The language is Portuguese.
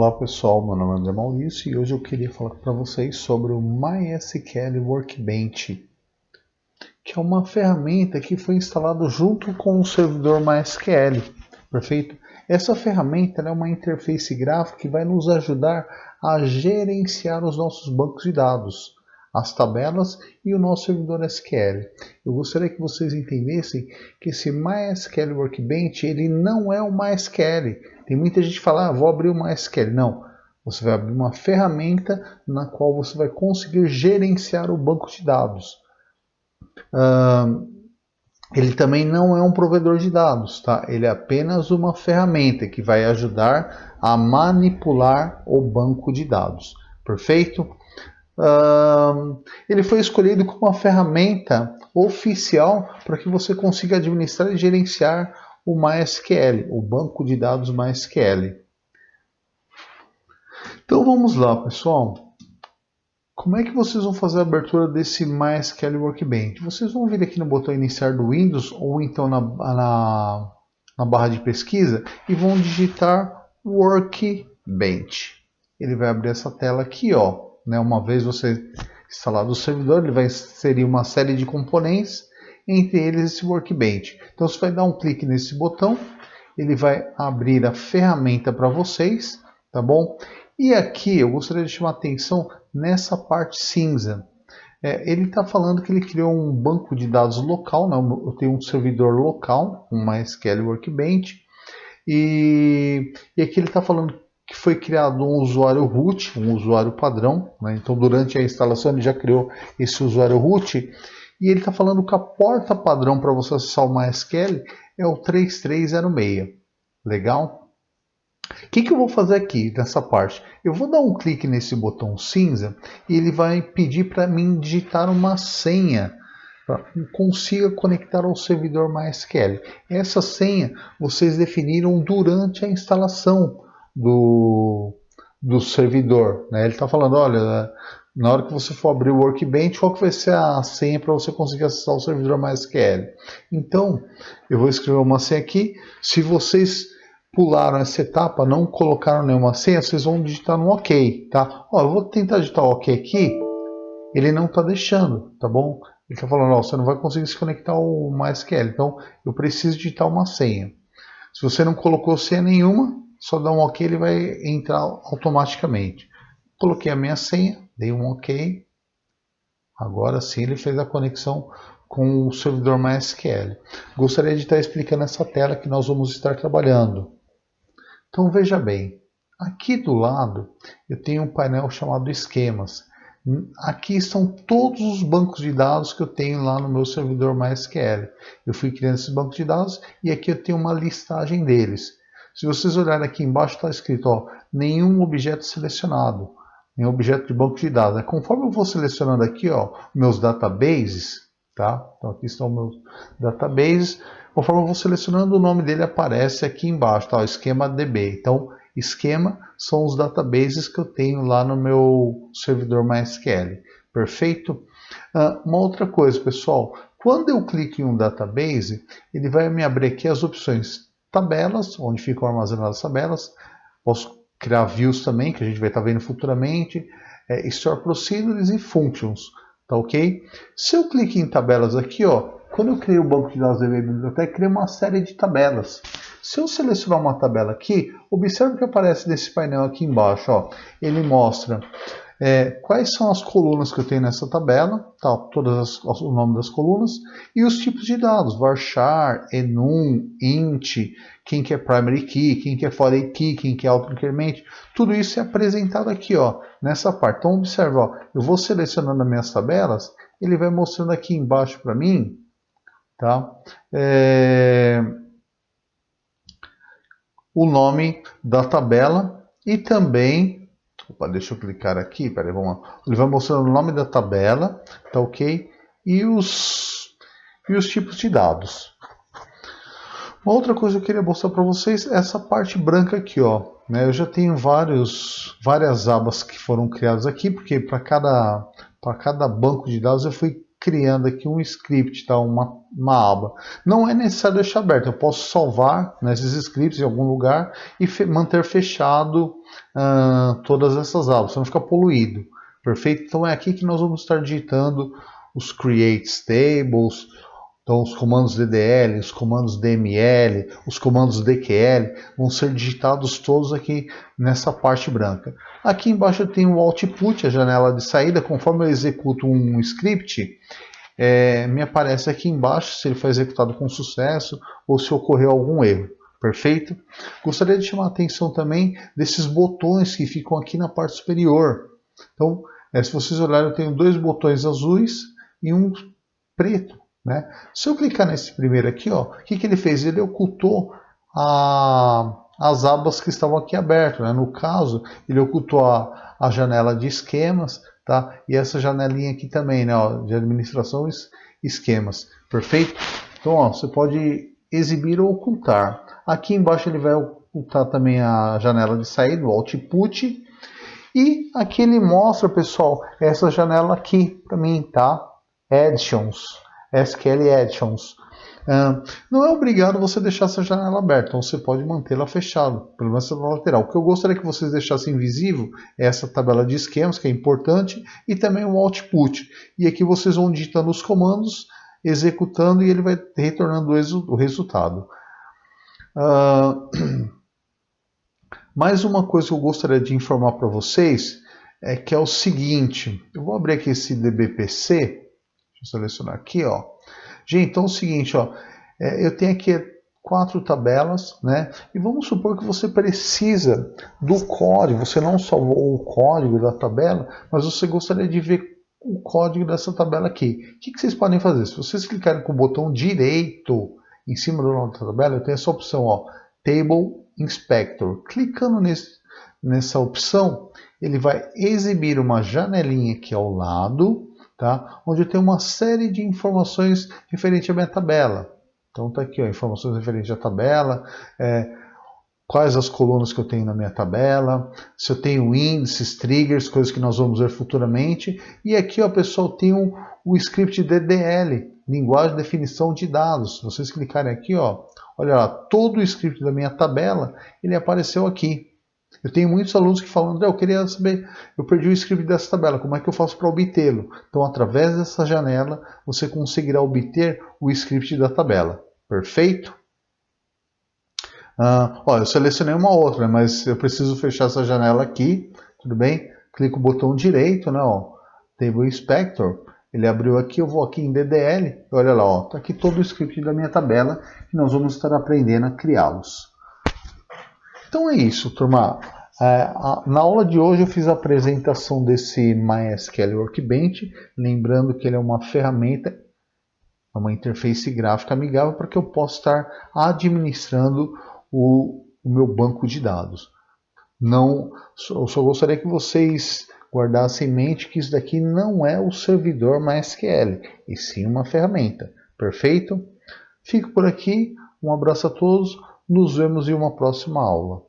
Olá pessoal, meu nome é André Maurício e hoje eu queria falar para vocês sobre o MySQL Workbench, que é uma ferramenta que foi instalada junto com o servidor MySQL, perfeito? Essa ferramenta é uma interface gráfica que vai nos ajudar a gerenciar os nossos bancos de dados, as tabelas e o nosso servidor SQL. Eu gostaria que vocês entendessem que esse MySQL Workbench ele não é o MySQL. Tem muita gente que fala, vou abrir o MySQL. Não, você vai abrir uma ferramenta na qual você vai conseguir gerenciar o banco de dados. Ele também não é um provedor de dados, tá? Ele é apenas uma ferramenta que vai ajudar a manipular o banco de dados. Perfeito? Ele foi escolhido como uma ferramenta oficial para que você consiga administrar e gerenciar o MySQL, o banco de dados MySQL. Então vamos lá, pessoal. Como é que vocês vão fazer a abertura desse MySQL Workbench? Vocês vão vir aqui no botão iniciar do Windows ou então na barra de pesquisa e vão digitar Workbench. Ele vai abrir essa tela aqui, ó. Uma vez você instalado o servidor, ele vai inserir uma série de componentes, entre eles esse Workbench. Então você vai dar um clique nesse botão, ele vai abrir a ferramenta para vocês, tá bom? E aqui eu gostaria de chamar a atenção nessa parte cinza. Ele está falando que ele criou um banco de dados local, né? Eu tenho um servidor local, um MySQL Workbench, e aqui ele está falando que foi criado um usuário root, um usuário padrão, né? Então durante a instalação ele já criou esse usuário root, e ele está falando que a porta padrão para você acessar o MySQL é o 3306. Legal? O que eu vou fazer aqui nessa parte? Eu vou dar um clique nesse botão cinza e ele vai pedir para mim digitar uma senha para que eu consiga conectar ao servidor MySQL. Essa senha vocês definiram durante a instalação do servidor, né? Ele está falando, olha, na hora que você for abrir o Workbench, qual que vai ser a senha para você conseguir acessar o servidor MySQL? Então, eu vou escrever uma senha aqui. Se vocês pularam essa etapa, não colocaram nenhuma senha, vocês vão digitar no OK, tá? Ó, eu vou tentar digitar o OK aqui, ele não está deixando, tá bom? Ele está falando, ó, você não vai conseguir se conectar ao MySQL, então eu preciso digitar uma senha. Se você não colocou senha nenhuma, só dá um OK, ele vai entrar automaticamente. Coloquei a minha senha, dei um OK, agora sim ele fez a conexão com o servidor MySQL. Gostaria de estar explicando essa tela que nós vamos estar trabalhando. Então veja bem, aqui do lado eu tenho um painel chamado esquemas. Aqui estão todos os bancos de dados que eu tenho lá no meu servidor MySQL. Eu fui criando esses bancos de dados e aqui eu tenho uma listagem deles. Se vocês olharem aqui embaixo está escrito, ó, nenhum objeto selecionado, nenhum objeto de banco de dados. Conforme eu vou selecionando aqui, ó, meus databases, tá? Então aqui estão meus databases. Conforme eu vou selecionando, o nome dele aparece aqui embaixo, tá? O esquema DB. Então, esquema são os databases que eu tenho lá no meu servidor MySQL. Perfeito? Uma outra coisa, pessoal. Quando eu clico em um database, ele vai me abrir aqui as opções tabelas, onde ficam armazenadas as tabelas. Posso criar views também, que a gente vai estar vendo futuramente. Store Procedures e Functions. Tá ok? Se eu clico em tabelas aqui, ó, quando eu criei o banco de dados da minha biblioteca, criei uma série de tabelas. Se eu selecionar uma tabela aqui, observe o que aparece nesse painel aqui embaixo. Ó. Ele mostra quais são as colunas que eu tenho nessa tabela, tá, o nome das colunas, e os tipos de dados, varchar, enum, int, quem que é primary key, quem que é foreign key, quem que é auto-increment, tudo isso é apresentado aqui, ó, nessa parte. Então observe, ó, eu vou selecionando as minhas tabelas, ele vai mostrando aqui embaixo para mim, tá? O nome da tabela e também, deixa eu clicar aqui, peraí, vamos lá. Ele vai mostrando o nome da tabela, tá ok? E os tipos de dados. Uma outra coisa que eu queria mostrar para vocês é essa parte branca aqui, ó. Eu já tenho várias abas que foram criadas aqui, porque para cada banco de dados eu fui criando aqui um script, tá? uma aba. Não é necessário deixar aberto, eu posso salvar nesses scripts em algum lugar e manter fechado todas essas abas, para não ficar poluído. Perfeito? Então é aqui que nós vamos estar digitando os create tables, então os comandos DDL, os comandos DML, os comandos DQL vão ser digitados todos aqui nessa parte branca. Aqui embaixo eu tenho o output, a janela de saída. Conforme eu executo um script, me aparece aqui embaixo se ele foi executado com sucesso ou se ocorreu algum erro. Perfeito? Gostaria de chamar a atenção também desses botões que ficam aqui na parte superior. Então, se vocês olharem, eu tenho dois botões azuis e um preto. Né? Se eu clicar nesse primeiro aqui, ó, o que ele fez? Ele ocultou as abas que estavam aqui abertas. Né? No caso, ele ocultou a janela de esquemas, tá? E essa janelinha aqui também, né, ó, de administração esquemas. Perfeito? Então, ó, você pode exibir ou ocultar. Aqui embaixo ele vai ocultar também a janela de saída, o output. E aqui ele mostra, pessoal, essa janela aqui para mim, tá? Editions. SQL Editions. Não é obrigado você deixar essa janela aberta, então você pode mantê-la fechada, pelo menos na lateral. O que eu gostaria que vocês deixassem visível é essa tabela de esquemas, que é importante, e também o output. E aqui vocês vão digitando os comandos, executando, e ele vai retornando o resultado. Mais uma coisa que eu gostaria de informar para vocês é que é o seguinte, eu vou abrir aqui esse DBPC, deixa eu selecionar aqui, ó. Gente, então é o seguinte, ó, eu tenho aqui 4 tabelas, né? E vamos supor que você precisa do código, você não salvou o código da tabela, mas você gostaria de ver o código dessa tabela aqui. O que vocês podem fazer? Se vocês clicarem com o botão direito em cima do nome da tabela, eu tenho essa opção, ó, Table Inspector. Clicando nessa opção, ele vai exibir uma janelinha aqui ao lado, tá? Onde eu tenho uma série de informações referente à minha tabela. Então está aqui, ó, informações referentes à tabela, quais as colunas que eu tenho na minha tabela, se eu tenho índices, triggers, coisas que nós vamos ver futuramente. E aqui, ó, pessoal, tem o script DDL, linguagem de definição de dados. Se vocês clicarem aqui, ó, olha lá, todo o script da minha tabela, ele apareceu aqui. Eu tenho muitos alunos que falam, André, eu queria saber, eu perdi o script dessa tabela, como é que eu faço para obtê-lo? Então, através dessa janela, você conseguirá obter o script da tabela. Perfeito? Eu selecionei uma outra, mas eu preciso fechar essa janela aqui, tudo bem? Clico o botão direito, né, ó, Table Inspector, ele abriu aqui, eu vou aqui em DDL, olha lá, ó, tá aqui todo o script da minha tabela, e nós vamos estar aprendendo a criá-los. Então é isso, turma. Na aula de hoje eu fiz a apresentação desse MySQL Workbench, lembrando que ele é uma ferramenta, uma interface gráfica amigável para que eu possa estar administrando o meu banco de dados. Eu só gostaria que vocês guardassem em mente que isso daqui não é o servidor MySQL, e sim uma ferramenta. Perfeito? Fico por aqui, um abraço a todos. Nos vemos em uma próxima aula.